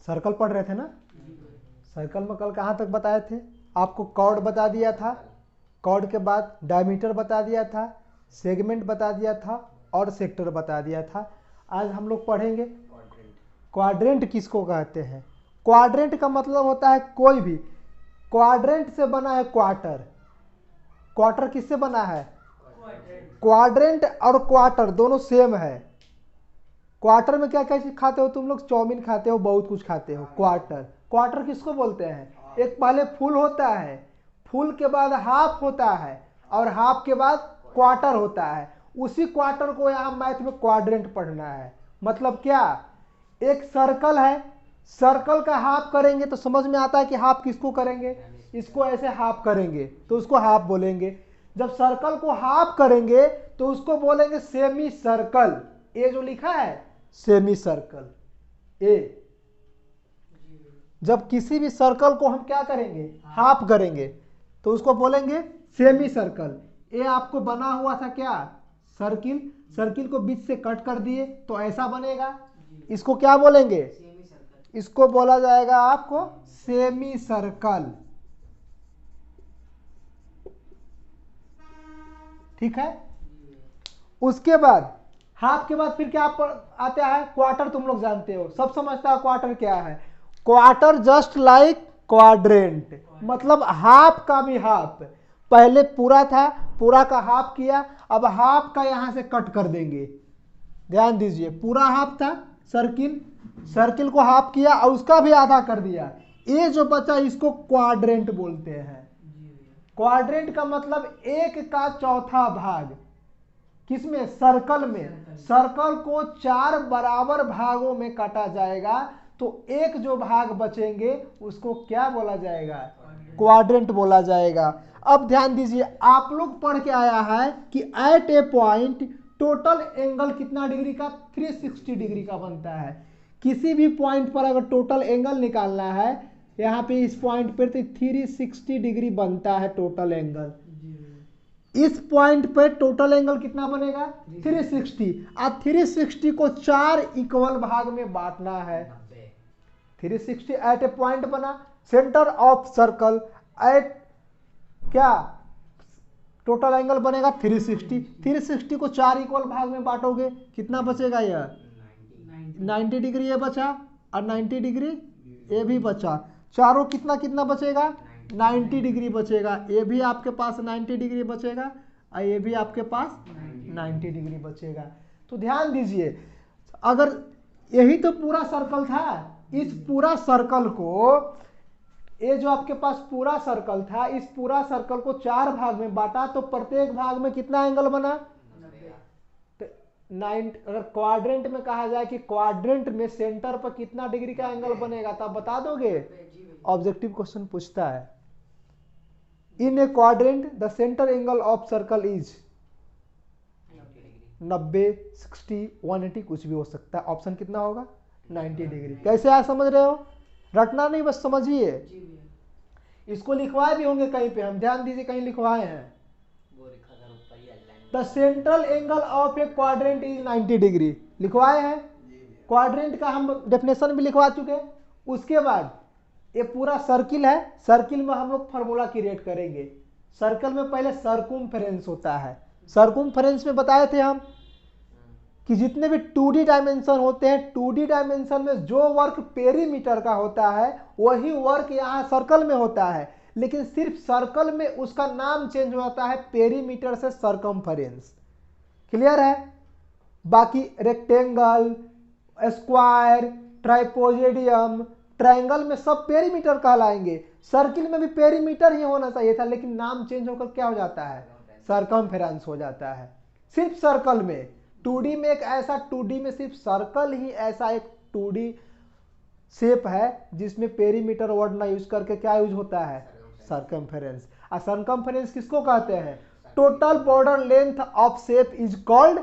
Circle पढ़ रहे थे ना। सर्कल में कल कहाँ तक बताए थे? आपको कॉर्ड बता दिया था, कॉर्ड के बाद डायमीटर बता दिया था, सेगमेंट बता दिया था और सेक्टर बता दिया था। आज हम लोग पढ़ेंगे क्वाड्रेंट किसको कहते हैं। क्वाड्रेंट का मतलब होता है कोई भी, क्वाड्रेंट से बना है क्वार्टर। क्वार्टर किससे बना है? क्वाड्रेंट और क्वार्टर दोनों सेम है। क्वार्टर में क्या क्या चीज खाते हो तुम लोग? चाउमीन खाते हो, बहुत कुछ खाते हो। क्वार्टर, क्वार्टर किसको बोलते हैं? एक पहले फुल होता है, फुल के बाद हाफ होता है और हाफ के बाद क्वार्टर होता है। उसी क्वार्टर को यहाँ मैथ में क्वाड्रेंट पढ़ना है। मतलब क्या? एक सर्कल है, सर्कल का हाफ करेंगे तो समझ में आता है कि हाफ किसको करेंगे? इसको ऐसे हाफ करेंगे तो उसको हाफ बोलेंगे। जब सर्कल को हाफ करेंगे तो उसको बोलेंगे सेमी सर्कल। ए जो लिखा है सेमी सर्कल ए। जब किसी भी सर्कल को हम क्या करेंगे? हाफ करेंगे तो उसको बोलेंगे सेमी सर्कल। ए आपको बना हुआ था क्या? सर्किल। सर्किल को बीच से कट कर दिए तो ऐसा बनेगा। इसको क्या बोलेंगे? इसको बोला जाएगा आपको सेमी सर्कल। ठीक है। उसके बाद हाफ के बाद फिर क्या आता है? क्वार्टर। तुम लोग जानते हो, सब समझता है क्वार्टर क्या है। क्वार्टर जस्ट लाइक क्वाड्रेंट, मतलब हाफ का भी हाफ। पहले पूरा था, पूरा का हाफ किया, अब हाफ का यहां से कट कर देंगे। ध्यान दीजिए, पूरा हाफ था सर्किल, सर्किल को हाफ किया और उसका भी आधा कर दिया। ये जो बचा इसको क्वाड्रेंट बोलते हैं। क्वाड्रेंट का मतलब एक का चौथा भाग। किसमें? सर्कल में। सर्कल को 4 बराबर भागों में काटा जाएगा तो एक जो भाग बचेंगे उसको क्या बोला जाएगा? क्वाड्रेंट बोला जाएगा। अब ध्यान दीजिए, आप लोग पढ़ के आया है कि एट ए पॉइंट टोटल एंगल कितना डिग्री का? 360 डिग्री का बनता है। किसी भी पॉइंट पर अगर टोटल एंगल निकालना है, यहाँ पे इस पॉइंट पर तो 360 डिग्री बनता है टोटल एंगल। इस पॉइंट पे टोटल एंगल कितना बनेगा? 360। अब 360 को 4 इक्वल भाग में बांटना है। 360 एट ए पॉइंट बना, सेंटर ऑफ सर्कल एट क्या? टोटल एंगल बनेगा 360। 360 को 4 इक्वल भाग में बांटोगे कितना बचेगा? यह 90 डिग्री ये बचा और 90 डिग्री ये भी बचा। चारों कितना कितना बचेगा? 90 डिग्री बचेगा। ये भी आपके पास 90 डिग्री बचेगा और ये भी आपके पास 90 डिग्री बचेगा। तो ध्यान दीजिए, अगर यही तो पूरा सर्कल था, इस पूरा सर्कल को, ये जो आपके पास पूरा सर्कल था, इस पूरा सर्कल को 4 भाग में बांटा तो प्रत्येक भाग में कितना एंगल बना? 90। अगर क्वाड्रेंट में कहा जाए कि क्वाड्रेंट में सेंटर पर कितना डिग्री का एंगल बनेगा तो आप बता दोगे? ऑब्जेक्टिव क्वेश्चन पूछता है, in a quadrant the centre angle of circle is 90, 60, 180, कुछ भी हो सकता है। ऑप्शन कितना होगा? 90 डिग्री। कैसे आप समझ रहे हो? रटना नहीं, बस समझिए। इसको लिखवाए भी होंगे कहीं पे, हम ध्यान दीजिए कहीं लिखवाए हैं। The central angle of A quadrant is 90 degree लिखवाए हैं। क्वाड्रेंट का हम डेफिनेशन भी लिखवा चुके हैं। उसके बाद ये पूरा सर्किल है, सर्किल में हम लोग फार्मूला क्रिएट करेंगे। सर्कल में पहले सर्कुम्फेरेंस होता है। सर्कुम्फेरेंस में बताए थे हम कि जितने भी 2D डायमेंशन होते हैं, 2D डायमेंशन में जो वर्क पेरीमीटर का होता है वही वर्क यहाँ सर्कल में होता है, लेकिन सिर्फ सर्कल में उसका नाम चेंज होता है पेरीमीटर से सर्कम्फेरेंस। क्लियर है? बाकी रेक्टेंगल, स्क्वायर, ट्राइपोजेडियम, ट्रायंगल में सब पेरीमीटर कहलाएंगे। सर्किल में भी पेरीमीटर ही होना चाहिए था, लेकिन नाम चेंज होकर क्या हो जाता है? सर्कम्फेरेंस हो जाता है। सिर्फ सर्कल में 2D में एक ऐसा 2D में सिर्फ सर्कल ही ऐसा एक 2D शेप है जिसमें पेरीमीटर वर्ड ना यूज करके क्या यूज होता है? सर्कम्फेरेंस। और सर्कम्फेरेंस किसको कहते हैं? Total border length of shape is called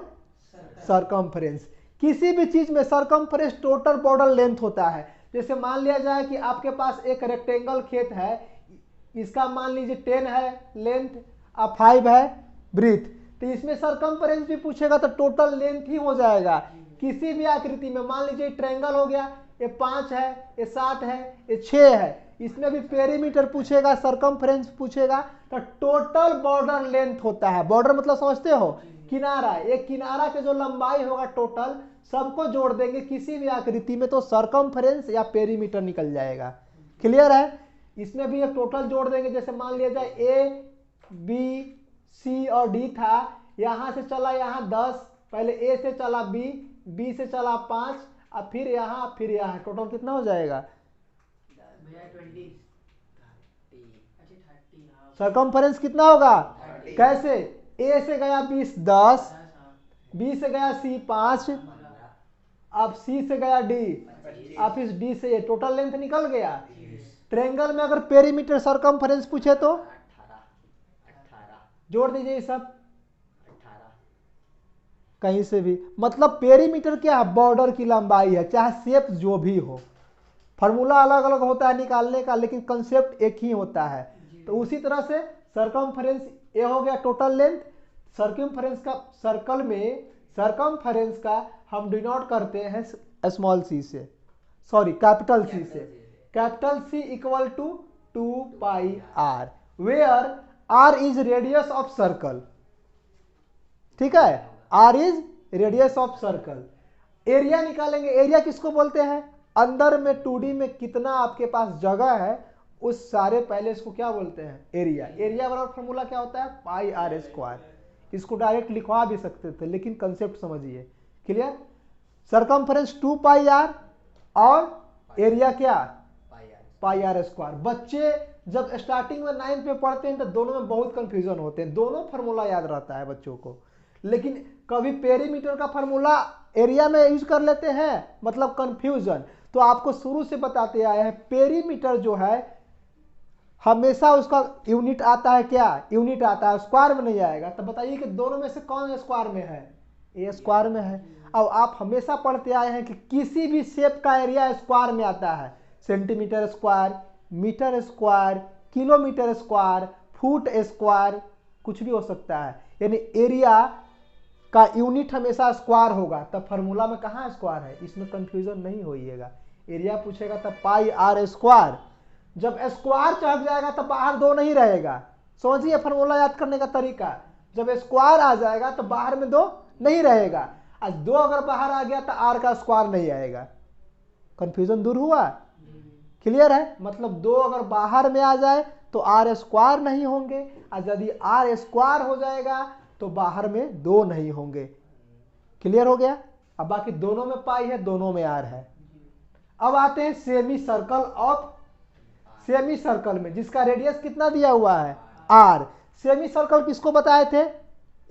circumference. किसी भी चीज में सर्कम्फेरेंस टोटल बॉर्डर लेंथ होता है। जैसे मान लिया जाए कि आपके पास एक रेक्टेंगल खेत है, इसका मान लीजिए 10 है लेंथ और 5 है ब्रीथ, तो इसमें सर्कम्फेरेंस भी पूछेगा तो टोटल लेंथ ही हो जाएगा। किसी भी आकृति में मान लीजिए ट्रायंगल हो गया, ये 5 है, ये 7 है, ये 6 है। इसमें भी पेरीमीटर पूछेगा, सरकमफ्रेंस पूछेगा। तो टोटल बॉर्डर लेंथ होता है, बॉर्डर मतलब समझते हो, किनारा। एक किनारा के जो लंबाई होगा टोटल, सबको जोड़ देंगे किसी भी आकृति में तो सरकमफ्रेंस या पेरीमीटर निकल जाएगा। क्लियर है? इसमें भी एक टोटल जोड़ देंगे। जैसे मान लिया जाए ए बी सी और डी था, यहां से चला यहाँ 10, पहले ए से चला बी से चला 5, अब फिर यहाँ, टोटल कितना हो जाएगा? सरकमफ्रेंस कितना होगा? कैसे? ए से गया 20 10, बी से गया सी 5, अब सी से गया डी, अब इस डी से ये टोटल लेंथ निकल गया। ट्रायंगल में अगर पेरीमीटर सरकमफ्रेंस पूछे तो 18 जोड़ दीजिए सब कहीं से भी। मतलब पेरीमीटर क्या है? बॉर्डर की लंबाई है, चाहे शेप जो भी हो। फॉर्मूला अलग अलग होता है निकालने का, लेकिन कंसेप्ट एक ही होता है। तो उसी तरह से सरकमफ्रेंस ये हो गया टोटल लेंथ। सरकमफ्रेंस का सर्कल में सरकमफ्रेंस का हम डिनोट करते हैं स्मॉल सी से, सॉरी कैपिटल सी से। Capital C equal to 2 pi R, where R is radius of circle. ठीक है, R is radius of circle. Area निकालेंगे। एरिया किसको बोलते हैं? अंदर में 2D में कितना आपके पास जगह है उस सारे पहले इसको क्या बोलते हैं? एरिया। एरिया बराबर फॉर्मूला क्या होता है? पाई आर स्क्वायर। इसको डायरेक्ट लिखवा भी सकते थे, लेकिन कंसेप्ट समझिए। क्लियर? सरकमफ्रेंस 2 पाई आर और एरिया क्या? पाई आर स्क्वायर। बच्चे जब स्टार्टिंग में 9th में पढ़ते हैं तो दोनों में बहुत कंफ्यूजन होते हैं, दोनों फॉर्मूला याद रहता है बच्चों को, लेकिन कभी पेरीमीटर का फॉर्मूला एरिया में यूज कर लेते हैं, मतलब कंफ्यूजन। तो आपको शुरू से बताते आए हैं, पेरीमीटर जो है हमेशा उसका यूनिट आता है क्या? यूनिट आता है, स्क्वायर में नहीं आएगा। तो बताइए कि दोनों में से कौन स्क्वायर में है? ये स्क्वायर में है। अब आप हमेशा पढ़ते आए हैं कि किसी भी शेप का एरिया स्क्वायर में आता है। Centimetre square, metre square, kilometre square, foot square, कुछ भी हो सकता है। यानी एरिया का यूनिट हमेशा स्क्वायर होगा। तब फॉर्मूला में कहाँ स्क्वायर है? इसमें कंफ्यूजन नहीं होइएगा। एरिया पूछेगा तब पाई आर स्क्वायर। जब स्क्वायर चढ़ जाएगा तब बाहर 2 नहीं रहेगा। समझिए फॉर्मूला याद करने का तरीका। जब स्क्वायर आ जाएगा तो बाहर में 2 नहीं रहेगा। आज 2 अगर बाहर आ गया तो आर का स्क्वायर नहीं आएगा। कंफ्यूजन दूर हुआ? क्लियर है? मतलब 2 अगर बाहर में आ जाए तो आर स्क्वायर नहीं होंगे, और यदि आर स्क्वायर हो जाएगा तो बाहर में 2 नहीं होंगे। क्लियर हो गया? अब बाकी दोनों में पाई है, दोनों में आर है। अब आते हैं semi circle of semi circle में, जिसका रेडियस कितना दिया हुआ है? आर। सेमी सर्कल किसको बताए थे?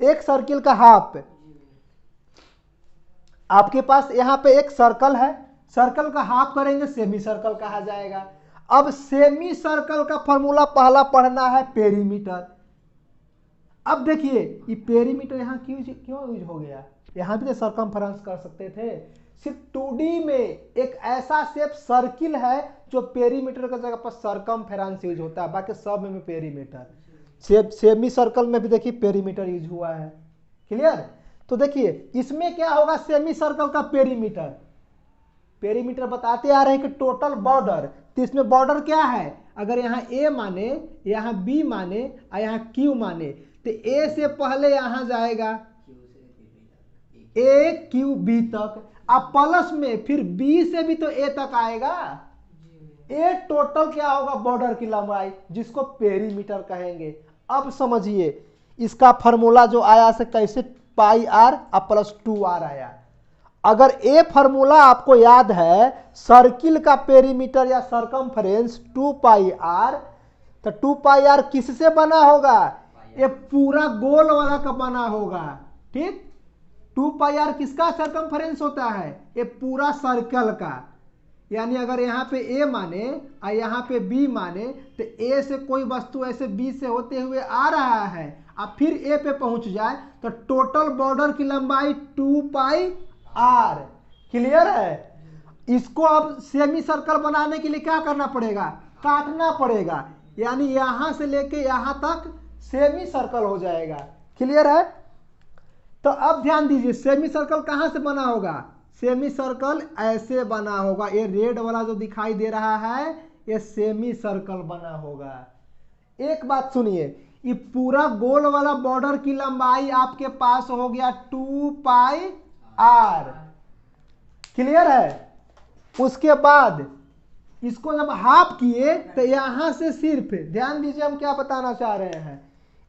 एक सर्किल का हाफ। आपके पास यहां पे एक सर्कल है, सर्कल का हाफ करेंगे सेमी सर्कल कहा जाएगा। अब सेमी सर्कल का फॉर्मूला पहला पढ़ना है पेरीमीटर। अब देखिए ये पेरीमीटर यहाँ क्यों यूज हो गया? यहाँ भी तो सरकमफ्रेंस कर सकते थे। सिर्फ 2D में एक ऐसा शेप सर्किल है जो पेरीमीटर की जगह पर सरकमफ्रेंस यूज होता है, बाकी सब में पेरीमीटर। सेमी सर्कल में भी देखिए पेरीमीटर यूज हुआ है। क्लियर? तो देखिए इसमें क्या होगा? सेमी सर्कल का पेरीमीटर, पेरीमीटर बताते आ रहे हैं कि टोटल बॉर्डर। तो इसमें बॉर्डर क्या है? अगर यहाँ A माने, यहाँ B माने और यहाँ Q माने, तो A से पहले यहाँ जाएगा A Q B तक, अब प्लस में फिर B से भी तो A तक आएगा। A टोटल क्या होगा? बॉर्डर की लंबाई, जिसको पेरीमीटर कहेंगे। अब समझिए इसका फॉर्मूला जो आया से कैसे पाई आर और प्लस 2R आया। अगर ए फॉर्मूला आपको याद है, सर्किल का पेरीमीटर या सरकमफ्रेंस 2 पाई आर, तो 2 पाई आर किससे बना होगा? ये पूरा गोल वाला का बना होगा। ठीक, 2 पाई आर किसका सरकमफ्रेंस होता है? ये पूरा सर्कल का। यानी अगर यहाँ पे ए माने और यहाँ पे बी माने, तो ए से कोई वस्तु ऐसे बी से होते हुए आ रहा है और फिर ए पे पहुंच जाए, तो टोटल बॉर्डर की लंबाई 2 पाई आर। क्लियर है? इसको अब सेमी सर्कल बनाने के लिए क्या करना पड़ेगा? काटना पड़ेगा, यानी यहां से लेके यहां तक सेमी सर्कल हो जाएगा। क्लियर है? तो अब ध्यान दीजिए सेमी सर्कल कहां से बना होगा? सेमी सर्कल ऐसे बना होगा, ये रेड वाला जो दिखाई दे रहा है ये सेमी सर्कल बना होगा। एक बात सुनिए, ये पूरा गोल वाला बॉर्डर की लंबाई आपके पास हो गया 2 पाई आर। क्लियर है? उसके बाद इसको जब हाफ किए तो यहां से सिर्फ ध्यान दीजिए हम क्या बताना चाह रहे हैं,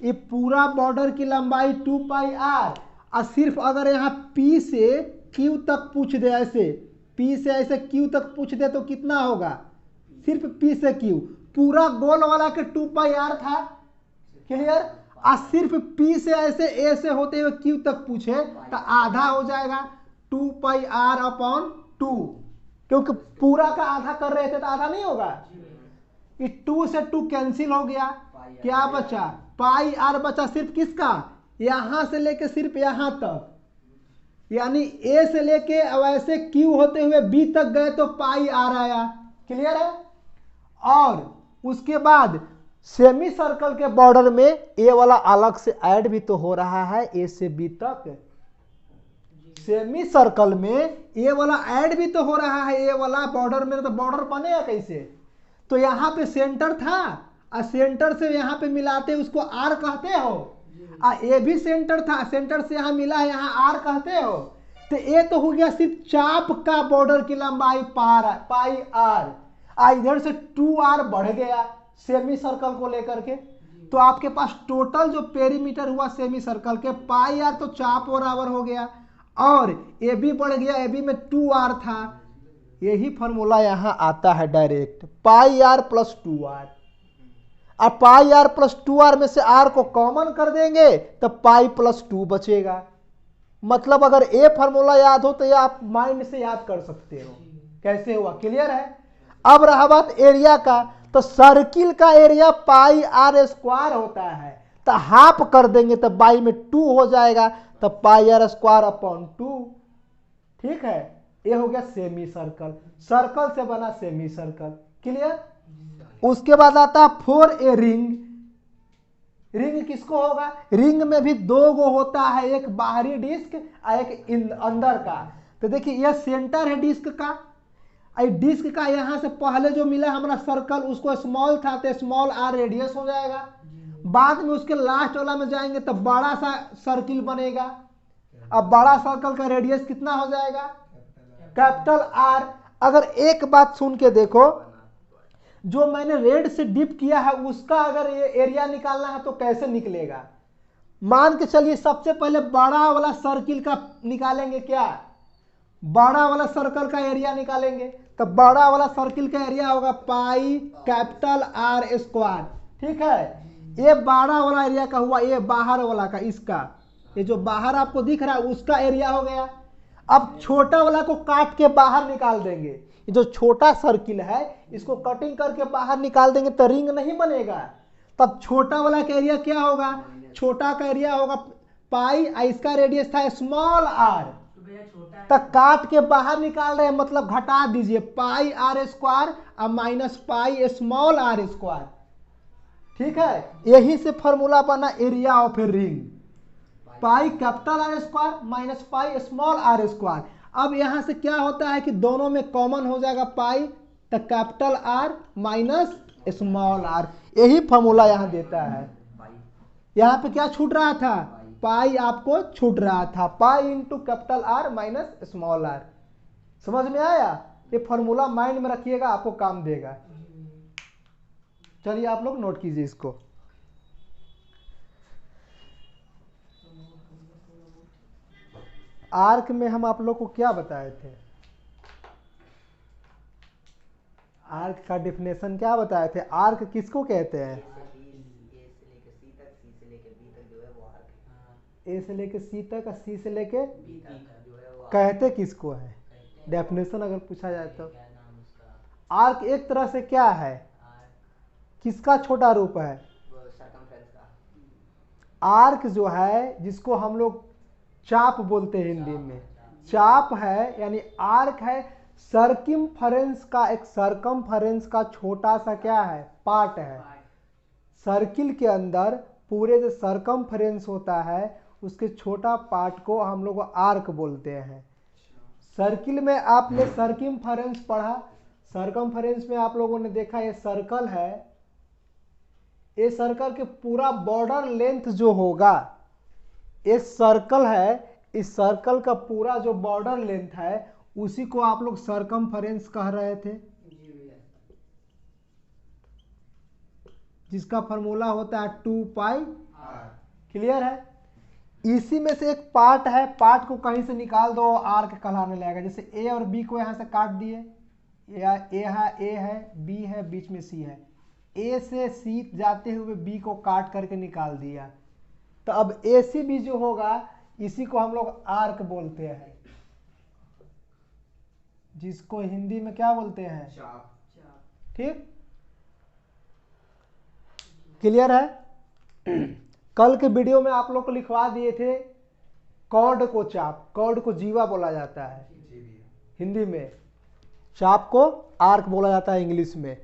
ये पूरा बॉर्डर की लंबाई 2 पाई आर और सिर्फ अगर यहाँ P से Q तक पूछ दे, ऐसे P से ऐसे Q तक पूछ दे तो कितना होगा, सिर्फ P से Q, पूरा गोल वाला के 2 पाई आर था। क्लियर? और सिर्फ P से ऐसे A से होते हुए Q तक पूछे तो आधा हो जाएगा 2 पाई आर अपॉन 2, क्योंकि पूरा का आधा कर रहे थे तो आधा नहीं होगा। ये 2 से 2 कैंसिल हो गया, क्या बचा, पाई आर बचा सिर्फ किसका, यहां से लेके सिर्फ यहां तक, यानी ए से लेके वैसे Q होते हुए B तक गए तो पाई आर आया। क्लियर है? और उसके बाद सेमी सर्कल के बॉर्डर में ए वाला अलग से ऐड भी तो हो रहा है ए से बी तक, सेमी सर्कल में ए वाला ऐड भी तो हो रहा है ए वाला बॉर्डर में, तो बॉर्डर बनेगा कैसे, तो यहाँ पे सेंटर था और सेंटर से यहाँ पे मिलाते उसको आर कहते हो, और ए भी सेंटर था, सेंटर से यहाँ मिला है यहाँ आर कहते हो, तो ए तो हो गया सिर्फ चाप का बॉर्डर की लंबाई पाई आर, इधर से 2r बढ़ गया सेमी सर्कल को लेकर के, तो आपके पास टोटल जो पेरीमीटर हुआ सेमी सर्कल के पाई आर तो चाप बराबर हो गया, और ए बी बढ़ गया, ए बी में 2r था, यही फॉर्मूला यहां आता है direct, pi are plus 2r। अब पाई आर प्लस 2r में से r को कॉमन कर देंगे तो पाई प्लस 2 बचेगा। मतलब अगर ए फॉर्मूला याद हो तो ये आप माइंड से याद कर सकते हो कैसे हुआ। क्लियर है? अब रहा बात एरिया का, तो सर्किल का एरिया पाई आर स्क्वायर होता है, तो हाफ कर देंगे तो बाई में 2 हो जाएगा, तो पाई आर स्क्वायर अपॉन 2। ठीक है? ये हो गया सेमी सर्कल, सर्कल से बना सेमी सर्कल। क्लियर? उसके बाद आता है 4a रिंग। रिंग किसको होगा, रिंग में भी 2 गो होता है, एक बाहरी डिस्क और एक अंदर का। तो देखिए यह सेंटर है डिस्क का, डिस्क का यहां से पहले जो मिला हमारा सर्कल उसको स्मॉल था तो स्मॉल आर रेडियस हो जाएगा, बाद में उसके लास्ट वाला में जाएंगे तो बड़ा सा सर्किल बनेगा। अब बड़ा सर्कल का रेडियस कितना हो जाएगा, कैपिटल आर। अगर एक बात सुन के देखो, जो मैंने रेड से डिप किया है उसका अगर ये एरिया निकालना है तो कैसे निकलेगा, मान के चलिए सबसे पहले बड़ा वाला सर्किल का निकालेंगे, क्या बड़ा वाला सर्कल का एरिया निकालेंगे, तो बड़ा वाला सर्किल का एरिया होगा पाई कैपिटल आर स्क्वायर। ठीक है? ये बड़ा वाला एरिया का हुआ, ये बाहर वाला का, इसका ये जो बाहर आपको दिख रहा है उसका एरिया हो गया। अब छोटा वाला को काट के बाहर निकाल देंगे, ये जो छोटा सर्किल है इसको कटिंग करके बाहर निकाल देंगे तो रिंग नहीं बनेगा। तब छोटा वाला का एरिया क्या होगा, छोटा का एरिया होगा पाई, इसका रेडियस था स्मॉल आर, तक काट के बाहर निकाल रहे हैं, मतलब घटा दीजिए पाई आर स्क्वायर और minus pi small R square. ठीक है? यही से फॉर्मूला बना area of a ring, pi capital R square minus pi small R square. अब यहां से क्या होता है कि दोनों में कॉमन हो जाएगा पाई, तो capital R minus small R, यही फॉर्मूला यहां देता है। यहां पे क्या छूट रहा था, पाई आपको छूट रहा था, pi into capital R minus small R. समझ में आया? ये फॉर्मूला माइंड में रखिएगा, आपको काम देगा। चलिए आप लोग नोट कीजिए इसको। आर्क में हम आप लोग को क्या बताए थे, आर्क का डेफिनेशन क्या बताए थे, आर्क किसको कहते हैं, ए से लेके सी तक, सी से लेके कहते किसको है, डेफिनेशन अगर पूछा जाए तो। आर्क एक तरह से क्या है, किसका छोटा रूप है, आर्क जो है जिसको हम लोग चाप बोलते हैं हिंदी में, चाप है यानी आर्क है सर्कमफरेंस का, एक सर्कमफरेंस का छोटा सा क्या है, पार्ट है। सर्किल के अंदर पूरे जो सर्कमफरेंस होता है उसके छोटा पार्ट को हम लोग आर्क बोलते हैं। सर्किल में आपने सर्कमफेरेंस पढ़ा। सर्कमफेरेंस में आप लोगों ने देखा ये सर्कल है, ये सर्कल के पूरा बॉर्डर लेंथ जो होगा, ये सर्कल है, इस सर्कल का पूरा जो बॉर्डर लेंथ है उसी को आप लोग सर्कमफेरेंस कह रहे थे, जिसका फॉर्मूला होता है 2 पाई। क्लियर है। इसी में से एक पार्ट है, पार्ट को कहीं से निकाल दो आर्क कहलाने लगेगा। जैसे ए और बी को यहां से काट दिए, ए है बी है, बीच में सी है, ए से सी जाते हुए बी को काट करके निकाल दिया, तो अब ए सी बी जो होगा इसी को हम लोग आर्क बोलते हैं, जिसको हिंदी में क्या बोलते हैं, ठीक। क्लियर है। कल के वीडियो में आप लोग को लिखवा दिए थे कॉर्ड को चाप, कॉर्ड को जीवा बोला जाता है हिंदी में, चाप को आर्क बोला जाता है इंग्लिश में।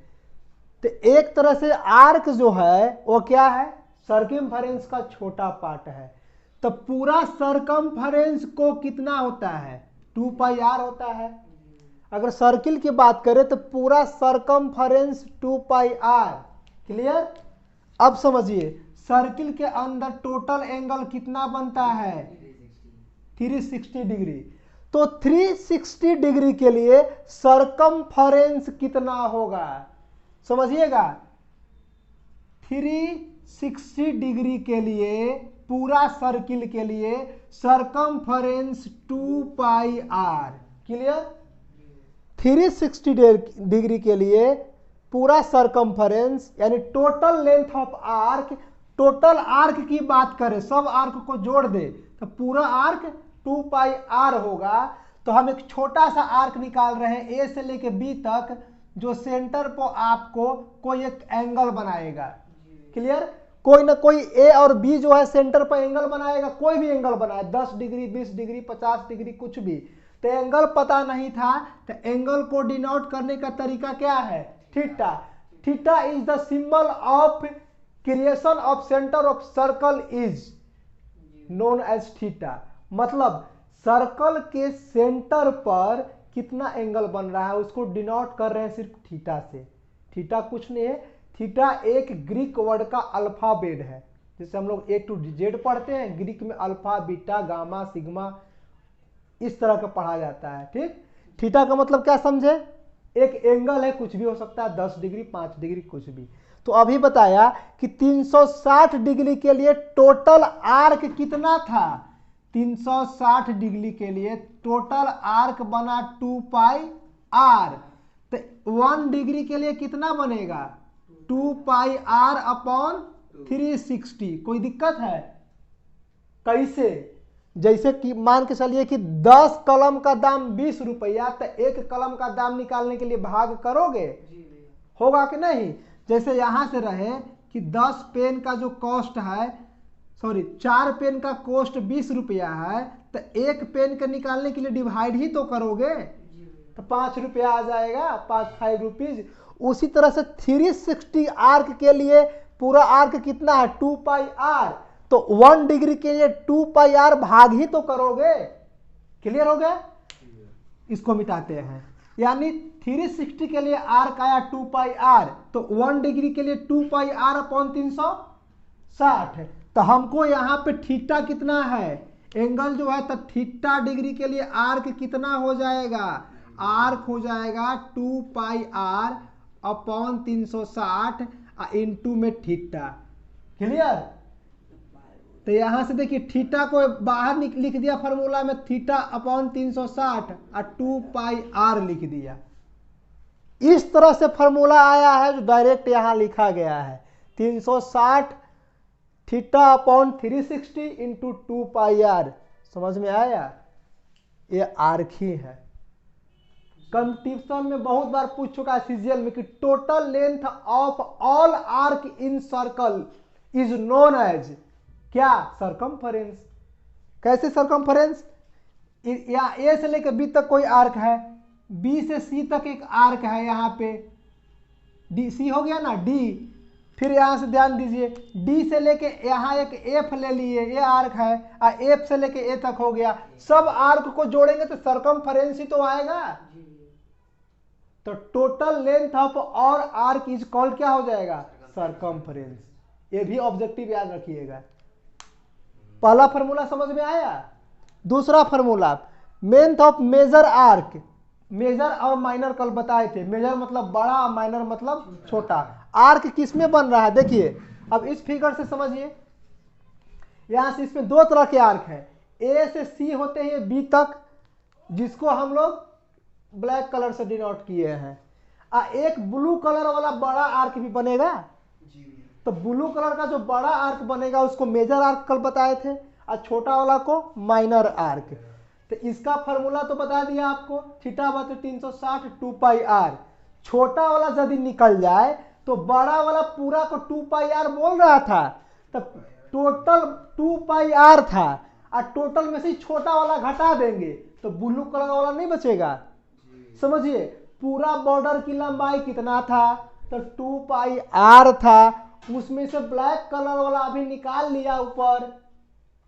तो एक तरह से आर्क जो है वो क्या है, सर्कमफेरेंस का छोटा पार्ट है। तो पूरा सर्कमफेरेंस को कितना होता है, 2 पाई आर होता है। अगर सर्किल की बात करें तो पूरा सर्कमफेरेंस 2 पाई आर। क्लियर। अब समझिए सर्किल के अंदर टोटल एंगल कितना बनता है, 360 डिग्री। तो 360 डिग्री के लिए सर्कमफेरेंस कितना होगा, समझिएगा। 360 डिग्री के लिए पूरा सर्किल के लिए circumference 2 pi R. Clear. 360 degree के लिए पूरा सर्कमफेरेंस यानी total length of arc, total arc की बात करें, सब आर्क को जोड़ दे तो पूरा आर्क 2 पाई आर होगा। तो हम एक छोटा सा आर्क निकाल रहे हैं ए से लेके बी तक, जो सेंटर पर आपको कोई एक एंगल बनाएगा। क्लियर। कोई ना कोई ए और बी जो है सेंटर पर एंगल बनाएगा, कोई भी एंगल बनाए, 10 डिग्री 20 डिग्री 50 डिग्री कुछ भी। तो एंगल पता नहीं था, तो एंगल को डिनोट करने का तरीका क्या है, theta. Theta is the symbol of creation of centre of circle is known as theta. मतलब सर्कल के सेंटर पर कितना एंगल बन रहा है उसको डिनोट कर रहे हैं सिर्फ थीटा से। थीटा कुछ नहीं है, थीटा एक ग्रीक वर्ड का अल्फाबेट है। जैसे हम लोग A to Z पढ़ते हैं, ग्रीक में अल्फा बीटा गामा सिग्मा इस तरह का पढ़ा जाता है, ठीक। थीटा का मतलब क्या समझे, एक एंगल है, कुछ भी हो सकता है, 10 डिग्री 5 डिग्री कुछ भी। तो अभी बताया कि 360 डिग्री के लिए टोटल आर्क कितना था, 360 डिग्री के लिए टोटल आर्क बना 2 पाई आर। तो 1 डिग्री के लिए कितना बनेगा, 2 पाई आर अपॉन 360। कोई दिक्कत है, कैसे, जैसे कि मान के चलिए कि 10 कलम का दाम 20 रुपया, तो एक कलम का दाम निकालने के लिए भाग करोगे, होगा कि नहीं। जैसे यहां से रहे कि 10 पेन का जो कॉस्ट है, सॉरी 4 पेन का कॉस्ट 20 रुपया है, तो एक पेन के निकालने के लिए डिवाइड ही तो करोगे, तो 5 रुपया आ जाएगा, 5 रुपीज। उसी तरह से 360 आर्क के लिए पूरा आर्क कितना है, 2 पाई आर। तो 1 डिग्री के लिए 2 पाई आर भाग ही तो करोगे। क्लियर हो गया। इसको मिटाते हैं, यानी 360 के लिए आर्क आया 2 पाई आर, तो 1 डिग्री के लिए 2 पाई आर अपॉन 360। तो हमको यहाँ पे थीटा कितना है, एंगल जो है, तो थीटा डिग्री के लिए आर्क कितना हो जाएगा, आर्क हो जाएगा 2 पाई आर अपॉन 360 इंटू में थीटा। क्लियर। तो यहां से देखिए थीटा को बाहर लिख दिया फॉर्मूला में, थीटा अपॉन 360 और 2 पाई आर लिख दिया। इस तरह से फॉर्मूला आया है जो डायरेक्ट यहां लिखा गया है, 360 theta upon 360 into 2 pi R. समझ में आया, ये आर्क ही है। कंपटीशन में बहुत बार पूछ चुका है सीजीएल में कि total length of all arc in circle is known as क्या, सर्कमफेरेंस। कैसे सर्कमफेरेंस, या ए से लेकर बी तक कोई आर्क है, बी से सी तक एक आर्क है, यहाँ पे डी सी हो गया ना डी, फिर यहाँ से ध्यान दीजिए, डी से लेके यहाँ एक एफ ले लिए, ये आर्क है, एफ से लेके ए तक हो गया। सब आर्क को जोड़ेंगे तो सरकमफेरेंस ही तो आएगा। तो टोटल लेंथ ऑफ और आर्क इज कॉल्ड क्या हो जाएगा, सरकमफेरेंस। ये भी ऑब्जेक्टिव याद रखिएगा। पहला फॉर्मूला समझ में आया। दूसरा formula, length of major arc. Major और माइनर कल बताए थे, मेजर मतलब बड़ा, माइनर मतलब छोटा। आर्क किस में बन रहा है देखिए, अब इस फिगर से समझिए। यहां से इसमें दो तरह के आर्क है, ए से सी होते हैं बी तक, जिसको हम लोग ब्लैक कलर से डिनोट किए हैं। एक ब्लू कलर वाला बड़ा आर्क भी बनेगा। तो ब्लू कलर का जो बड़ा आर्क बनेगा उसको मेजर आर्क कल बताए थे, और छोटा वाला को माइनर आर्क। तो इसका फॉर्मूला तो बता दिया आपको, थीटा बटे 360 2 पाई आर। छोटा वाला यदि निकल जाए तो बड़ा वाला पूरा को 2 पाई आर बोल रहा था, तब टोटल 2 पाई आर था, और टोटल में से छोटा वाला घटा देंगे तो ब्लू कलर वाला नहीं बचेगा। समझिए, पूरा बॉर्डर की लंबाई कितना था, तो 2 पाई आर था, उसमें से ब्लैक कलर वाला अभी निकाल लिया ऊपर,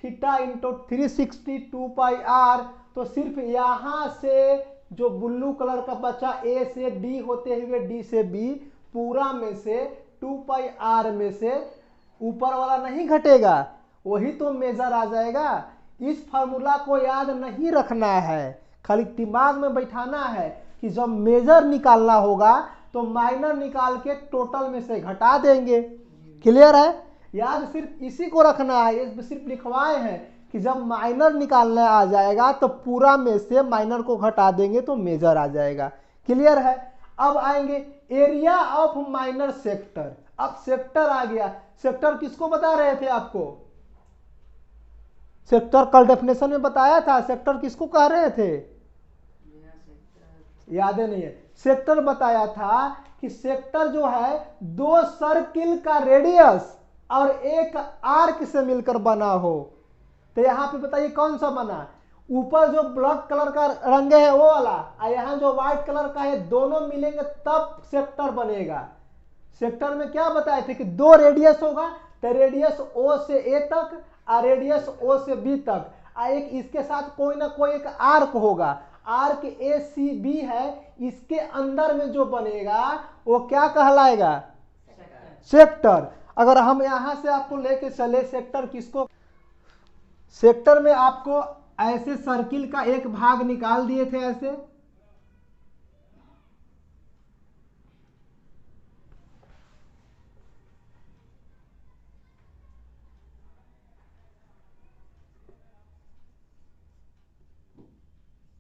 थीटा इंटू 360 2 पाई आर। तो सिर्फ यहां से जो ब्लू कलर का बचा, ए से डी होते हुए डी से बी, पूरा में से 2 पाई आर में से ऊपर वाला नहीं घटेगा, वही तो मेजर आ जाएगा। इस फॉर्मूला को याद नहीं रखना है, खाली दिमाग में बैठाना है कि जब मेजर निकालना होगा तो माइनर निकाल के टोटल में से घटा देंगे। क्लियर है। याद सिर्फ इसी को रखना है, ये सिर्फ लिखवाए हैं कि जब माइनर निकालने आ जाएगा तो पूरा में से माइनर को घटा देंगे तो मेजर आ जाएगा। क्लियर है। अब आएंगे एरिया ऑफ माइनर सेक्टर। अब सेक्टर आ गया। सेक्टर किसको बता रहे थे आपको, सेक्टर कल डेफिनेशन में बताया था। सेक्टर किसको कह रहे थे, याद नहीं है। सेक्टर बताया था कि सेक्टर जो है दो सर्किल का रेडियस और एक आर्क से मिलकर बना हो। तो यहां पे बताइए कौन सा बना, ऊपर जो ब्लैक कलर का रंग है वो वाला, और यहां जो व्हाइट कलर का है, दोनों मिलेंगे तब सेक्टर बनेगा। सेक्टर में क्या बताए थे कि दो रेडियस होगा, तो रेडियस ओ से ए तक और रेडियस ओ से बी तक, और एक इसके साथ कोई ना कोई एक आर्क होगा। आर्क ए सी बी है, इसके अंदर में जो बनेगा वो क्या कहलाएगा, सेक्टर। अगर हम यहां से आपको लेके चले, सेक्टर किसको, सेक्टर में आपको ऐसे सर्किल का एक भाग निकाल दिए थे ऐसे,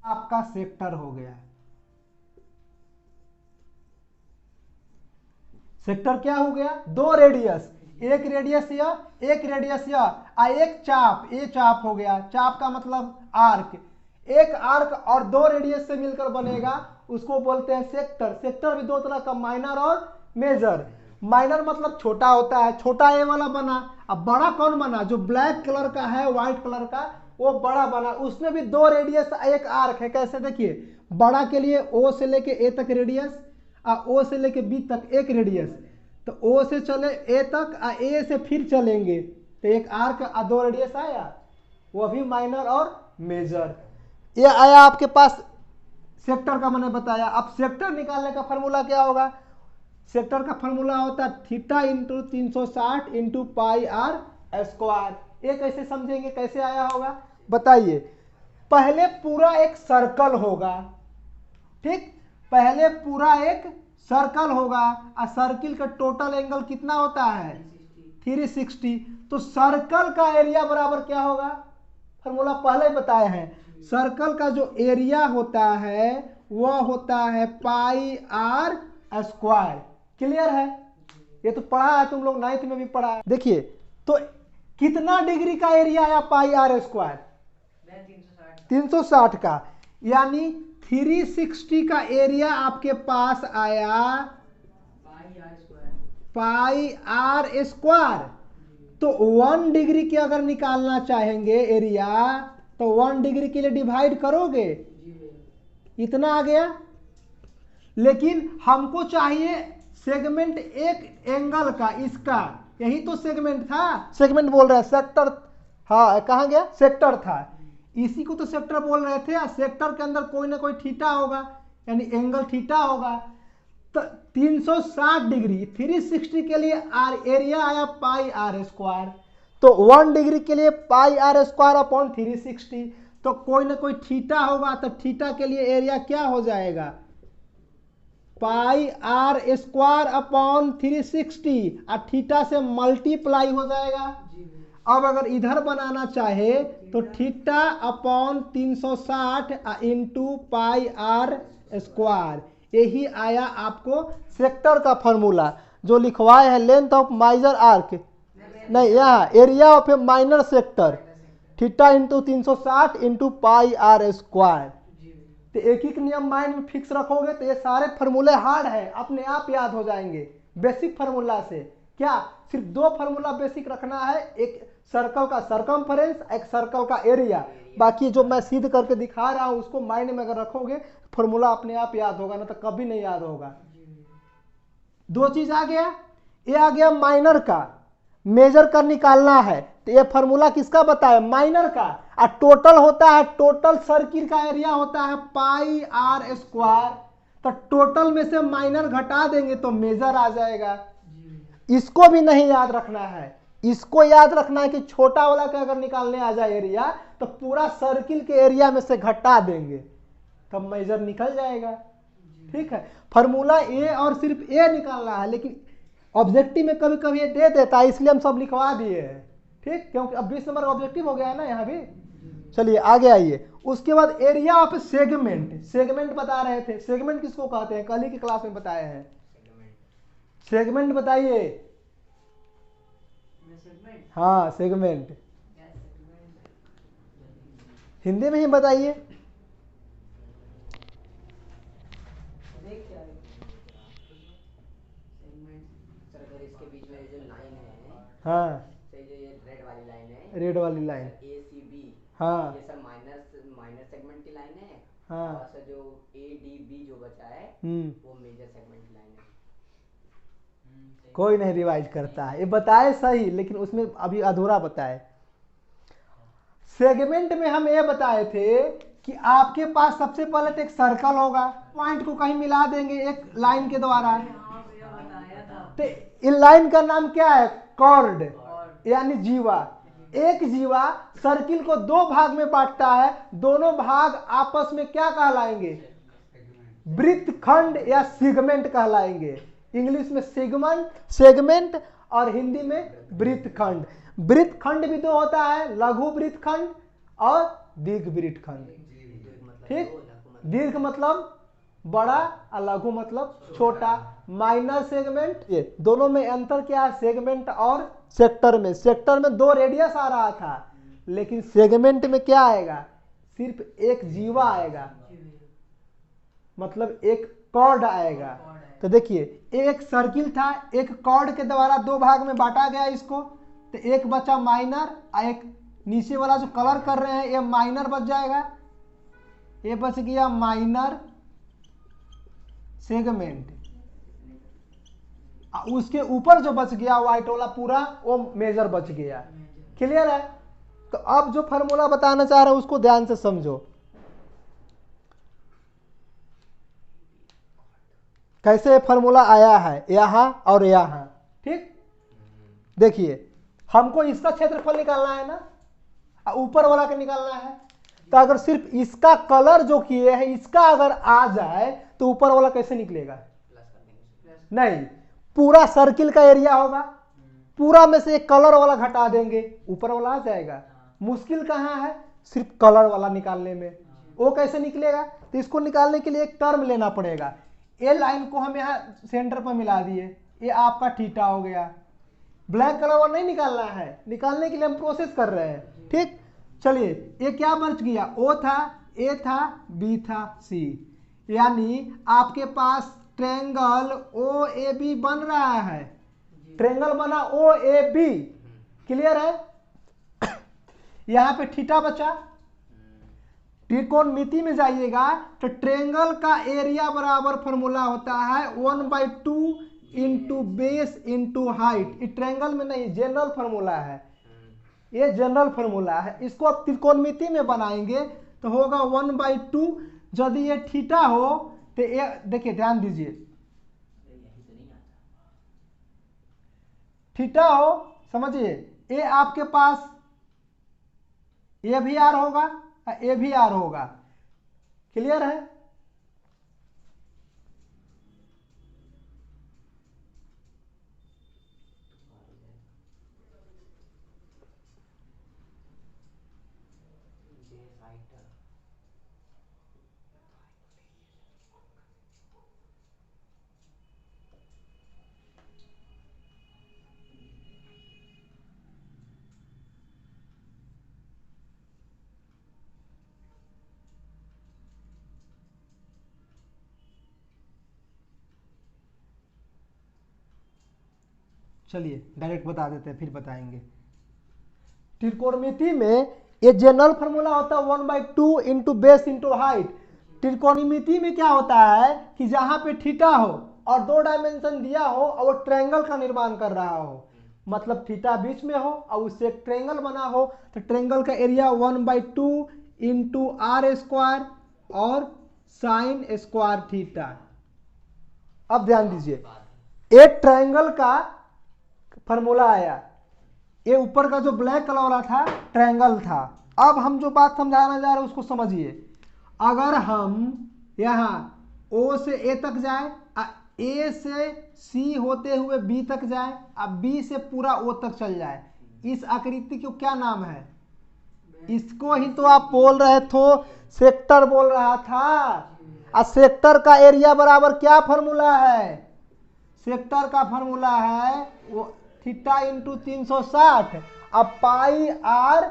आपका सेक्टर हो गया। सेक्टर क्या हो गया, दो रेडियस, एक रेडियस या एक रेडियस या एक चाप, ए चाप हो गया। चाप का मतलब आर्क, एक आर्क और दो रेडियस से मिलकर बनेगा, उसको बोलते हैं सेक्टर। सेक्टर भी दो तरह का, माइनर और मेजर। माइनर मतलब छोटा होता है, छोटा ए वाला बना। अब बड़ा कौन बना, जो ब्लैक कलर का है व्हाइट कलर का, वो बड़ा बना। उसमें भी दो रेडियस एक आर्क है। कैसे देखिए, बड़ा के लिए ओ से लेके ए तक रेडियस, ओ से लेके बी तक एक रेडियस, तो ओ से चले ए तक, ए से फिर चलेंगे तो एक आर्क दो रेडियस आया, वो भी माइनर और मेजर। ये आया आपके पास सेक्टर का मैंने बताया। अब सेक्टर निकालने का फॉर्मूला क्या होगा, सेक्टर का फॉर्मूला होता है theta into 360 into pi R square. ये कैसे समझेंगे, कैसे आया होगा बताइए। पहले पूरा एक सर्कल होगा, ठीक, पहले पूरा एक सर्कल होगा, और सर्किल का टोटल एंगल कितना होता है 360। तो सर्कल का एरिया बराबर क्या होगा, फॉर्मूला पहले ही बताए हैं। सर्कल का जो एरिया होता है वह होता है पाई आर स्क्वायर। क्लियर है, ये तो पढ़ा है तुम लोग, 9th में भी पढ़ा है। देखिए तो कितना डिग्री का एरिया आया पाई आर स्क्वायर, 360 का, यानी 360 का एरिया आपके पास आया पाई आर स्क्वायर। तो 1 डिग्री की अगर निकालना चाहेंगे एरिया, तो 1 डिग्री के लिए डिवाइड करोगे, इतना आ गया। लेकिन हमको चाहिए सेगमेंट एक एंगल का, इसका यही तो सेगमेंट था, सेगमेंट बोल रहे हैं, सेक्टर, हाँ कहाँ गया, सेक्टर था, इसी को तो सेक्टर बोल रहे थे। सेक्टर के अंदर कोई ना कोई थीटा होगा, यानी एंगल थीटा होगा। तो 360 डिग्री 360 के लिए आर एरिया आया पाई आर स्क्वायर, तो 1 डिग्री के लिए पाई आर स्क्वायर अपॉन 360, तो कोई ना कोई थीटा होगा, तो थीटा के लिए एरिया क्या हो जाएगा, पाई आर स्क्वायर अपॉन 360, और थीटा से मल्टीप्लाई हो जाएगा। अब अगर इधर बनाना चाहे तो theta upon 360 into pi R square, यही आया आपको सेक्टर का फॉर्मूला जो लिखवाए हैं, लेंथ ऑफ माइजर आर्क, नहीं यहाँ area of a minor sector, theta into 360 into pi R square. तो एक एक नियम माइंड में फिक्स रखोगे तो ये सारे फार्मूले हार्ड है, अपने आप याद हो जाएंगे बेसिक फार्मूला से। क्या सिर्फ 2 फार्मूला बेसिक रखना है, एक सर्कल का सरकमफेरेंस, एक सर्कल का एरिया, बाकी जो मैं सिद्ध करके दिखा रहा हूं उसको माइंड में अगर रखोगे फार्मूला अपने आप याद होगा, ना तो कभी नहीं याद होगा। 2 चीज आ गया, ये आ गया माइनर का, मेजर का निकालना है, तो ये फार्मूला किसका बताया, माइनर का, और टोटल होता है, टोटल सर्किल का एरिया होता है पाई आर स्क्वायर, तो टोटल में से माइनर घटा देंगे तो मेजर आ जाएगा। इसको भी नहीं याद रखना है, इसको याद रखना है कि छोटा वाला का अगर निकालने आ जाए एरिया तो पूरा सर्किल के एरिया में से घटा देंगे तब तो मेजर निकल जाएगा। ठीक है, फार्मूला ए और सिर्फ ए निकालना है, लेकिन ऑब्जेक्टिव में कभी कभी ये दे देता है, इसलिए हम सब लिखवा दिए हैं। ठीक, क्योंकि अब 20 नंबर ऑब्जेक्टिव हो गया है ना यहाँ भी। चलिए आगे आइए, उसके बाद एरिया ऑफ सेगमेंट, सेगमेंट बता रहे थे, सेगमेंट किसको कहते हैं, कल ही की क्लास में बताए हैं। सेगमेंट बताइए। हाँ सेगमेंट, हिंदी में ही बताइए। इसके बीच में जो लाइन है, हाँ ये रेड वाली लाइन है, रेड वाली लाइन, ए सी बी, हाँ ये सब माइनर सेगमेंट की लाइन है, हाँ, और सर जो ए डी बी जो बचा है वो मेजर सेगमेंट की लाइन है। कोई नहीं रिवाइज करता है, ये बताए सही लेकिन उसमें अभी अधूरा बताए। सेगमेंट में हम ये बताए थे कि आपके पास सबसे पहले तो एक सर्कल होगा, पॉइंट को कहीं मिला देंगे एक लाइन के द्वारा, तो इन लाइन का नाम क्या है, कॉर्ड, यानी जीवा। एक जीवा सर्किल को 2 भाग में बांटता है, दोनों भाग आपस में क्या कहलाएंगे, वृत्तखंड या सेगमेंट कहलाएंगे। इंग्लिश में सेगमेंट और हिंदी में वृत्तखंड। वृत्तखंड भी 2 होता है, लघु वृत्तखंड और दीर्घ वृत्तखंड। ठीक, दीर्घ मतलब बड़ा और लघु मतलब छोटा। माइनर सेगमेंट, ये दोनों में अंतर क्या है, सेगमेंट और सेक्टर में। सेक्टर में 2 रेडियस आ रहा था, लेकिन सेगमेंट में क्या आएगा, सिर्फ एक जीवा आएगा, मतलब एक कॉर्ड आएगा। तो देखिए एक सर्किल था, एक कॉर्ड के द्वारा 2 भाग में बांटा गया इसको, तो एक बचा माइनर और एक नीचे वाला जो कलर कर रहे हैं ये माइनर बच जाएगा, ये बच गया माइनर सेगमेंट, उसके ऊपर जो बच गया व्हाइट वाला पूरा वो मेजर बच गया। क्लियर है। तो अब जो फार्मूला बताना चाह रहा हूं उसको ध्यान से समझो, कैसे फार्मूला आया है यहां और यहां। ठीक, देखिए हमको इसका क्षेत्रफल निकालना है ना, ऊपर वाला का निकालना है, तो अगर सिर्फ इसका कलर जो किए हैं इसका अगर आ जाए तो ऊपर वाला कैसे निकलेगा, नहीं पूरा सर्किल का एरिया होगा, पूरा में से एक कलर वाला घटा देंगे ऊपर वाला आ जाएगा। मुश्किल कहाँ है, सिर्फ कलर वाला निकालने में, वो कैसे निकलेगा, तो इसको निकालने के लिए एक टर्म लेना पड़ेगा। ए लाइन को हम यहाँ सेंटर पर मिला दिए, ये आपका थीटा हो गया। ब्लैक कलर वाला नहीं निकालना है, निकालने के लिए हम प्रोसेस कर रहे हैं। ठीक, चलिए ये क्या बच गया, ओ था, ए था, बी था, सी, यानी आपके पास ट्रायंगल ओ ए बी बन रहा है। ट्रायंगल बना ओ ए बी, क्लियर है। यहां पे थीटा बचा, त्रिकोणमिति में जाइएगा तो ट्रायंगल का एरिया बराबर फॉर्मूला होता है 1/2 इंटू बेस इंटू हाइट। ये ट्रायंगल में नहीं, जनरल फार्मूला है, ये जनरल फार्मूला है। इसको अब त्रिकोणमिति में बनाएंगे तो होगा 1/2। यदि ये थीटा हो तो ये देखिए, ध्यान दीजिए, थीटा हो, समझिए, ये आपके पास ये भी आर होगा, ये भी आर होगा। क्लियर है? चलिए डायरेक्ट बता देते हैं, फिर बताएंगे। त्रिकोणमिति में ये जनरल फार्मूला होता है 1/2 इंटू बेस इंटू हाइट। त्रिकोणमिति में क्या होता है कि जहां पे थीटा हो और 2 डायमेंशन दिया हो और वो ट्रायंगल का निर्माण कर रहा हो, मतलब थीटा बीच में हो और उससे एक ट्रायंगल बना हो, तो ट्रायंगल का एरिया 1/2 इंटू आर स्क्वायर और साइन स्क्वायर थीटा। अब ध्यान दीजिए, एक ट्रायंगल का फार्मूला आया, ये ऊपर का जो ब्लैक कलर वाला था ट्रायंगल था। अब हम जो बात समझाना जा रहे हैं उसको समझिए। अगर हम यहाँ O से A तक जाए, A से C होते हुए B तक जाए, अब B से पूरा O तक चल जाए, इस आकृति को क्या नाम है? इसको ही तो आप बोल रहे थे, सेक्टर बोल रहा था। और सेक्टर का एरिया बराबर क्या फार्मूला है? सेक्टर का फार्मूला है वो थीटा इंटू 360 अब पाई आर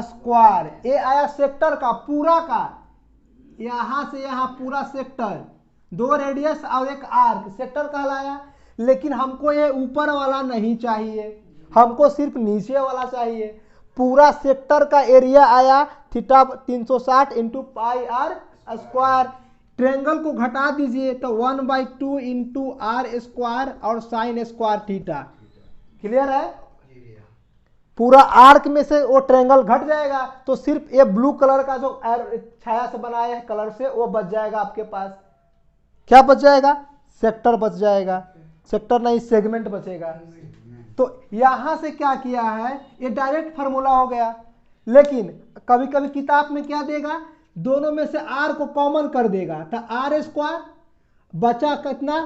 स्क्वायर। ये आया सेक्टर का पूरा का, यहां से यहां पूरा सेक्टर, 2 रेडियस और एक आर्क, सेक्टर कहलाया। लेकिन हमको ये ऊपर वाला नहीं चाहिए, हमको सिर्फ नीचे वाला चाहिए। पूरा सेक्टर का एरिया आया theta 360 into pi R square. Triangle को घटा दीजिए तो 1/2 इंटू आर स्क्वायर और साइन स्क्वायर थीटा। क्लियर है? पूरा आर्क में से वो ट्रायंगल घट जाएगा तो सिर्फ ये ब्लू कलर का जो छाया से बनाया है कलर से, वो बच जाएगा आपके पास। क्या बच जाएगा? सेक्टर बच जाएगा। सेक्टर नहीं, सेगमेंट बचेगा। तो यहां से क्या किया है, ये डायरेक्ट फार्मूला हो गया। लेकिन कभी कभी किताब में क्या देगा, दोनों में से आर को कॉमन कर देगा, तो आर स्क्वायर बचा कितना,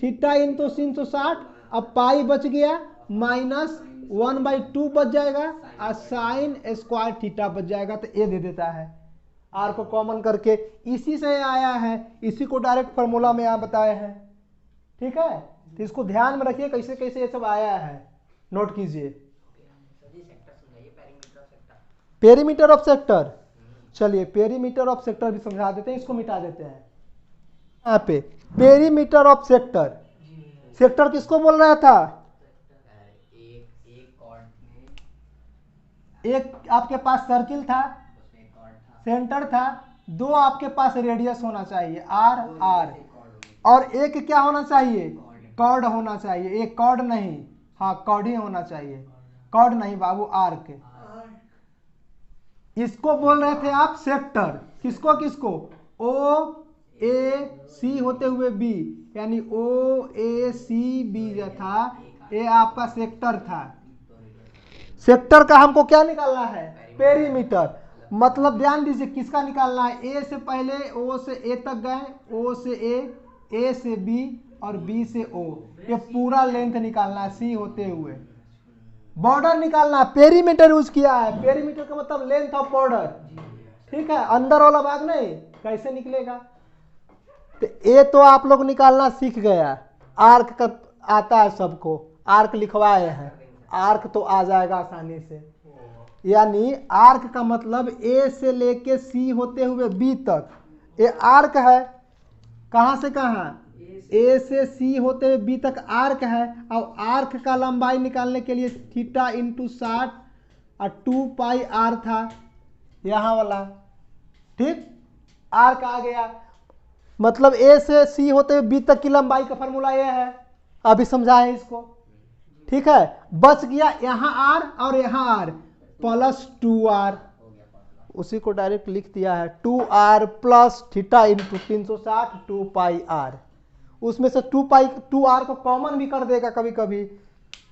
थीटा इंटू 360, अब पाई बच गया माइनस 1/2 बच जाएगा और साइन स्क्वायर थीटा बच जाएगा। तो ये दे देता है आर को कॉमन करके, इसी से आया है, इसी को डायरेक्ट फार्मूला में यहाँ बताए हैं। ठीक है, तो इसको ध्यान में रखिए कैसे कैसे ये सब आया है, नोट कीजिए। पेरीमीटर ऑफ सेक्टर, चलिए पेरीमीटर ऑफ सेक्टर भी समझा देते हैं, इसको मिटा देते हैं। यहाँ पे पेरीमीटर ऑफ सेक्टर, सेक्टर किसको बोल रहा था? एक आपके पास सर्किल था, सेंटर था, 2 आपके पास रेडियस होना चाहिए आर आर, और एक क्या होना चाहिए, कॉर्ड होना चाहिए। एक कॉर्ड नहीं, हाँ कॉर्ड ही होना चाहिए, कॉर्ड नहीं बाबू, आर्क। इसको बोल रहे थे आप सेक्टर। किसको किसको? ओ ए सी होते हुए बी, यानी ओ ए सी बी जो था ये आपका सेक्टर था। सेक्टर का हमको क्या निकालना है? पेरीमीटर। मतलब ध्यान दीजिए किसका निकालना है, ए से पहले ओ से ए तक गए, ओ से ए से बी और बी से ओ, ये पूरा लेंथ निकालना है सी होते हुए। बॉर्डर निकालना है, पेरीमीटर यूज किया है, पेरीमीटर का मतलब लेंथ ऑफ बॉर्डर। ठीक है, अंदर वाला भाग नहीं, कैसे निकलेगा? तो ये तो आप लोग निकालना सीख गया। आर्क का आता है सबको, आर्क लिखवाए हैं, आर्क तो आ जाएगा आसानी से। यानी आर्क का मतलब ए से लेके सी होते हुए बी तक, ये आर्क है। कहां से कहां? ए से सी होते हुए बी तक आर्क है। और आर्क का लंबाई निकालने के लिए थीटा इंटू 60 और 2 पाई आर था यहां वाला। ठीक, आर्क आ गया, मतलब ए से सी होते हुए बी तक की लंबाई का फॉर्मूला ये है। अभी समझाए इसको, ठीक है। बच गया यहाँ आर और यहाँ आर, प्लस 2r, हो गया फॉर्मूला। उसी को डायरेक्ट लिख दिया है 2r plus theta into 360 2 pi R. उसमें से 2r को कॉमन भी कर देगा कभी कभी।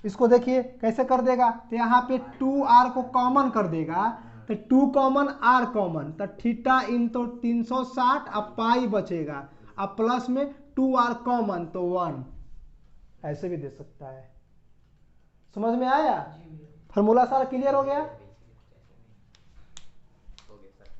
इसको देखिए कैसे कर देगा, तो यहाँ पे 2r को कॉमन कर देगा, तो 2 कॉमन r कॉमन, तो थीटा इंटू 360 अब पाई बचेगा, अब प्लस में 2r कॉमन तो 1, ऐसे भी दे सकता है। समझ में आया? फार्मूला सारा क्लियर हो गया? हो गया सर।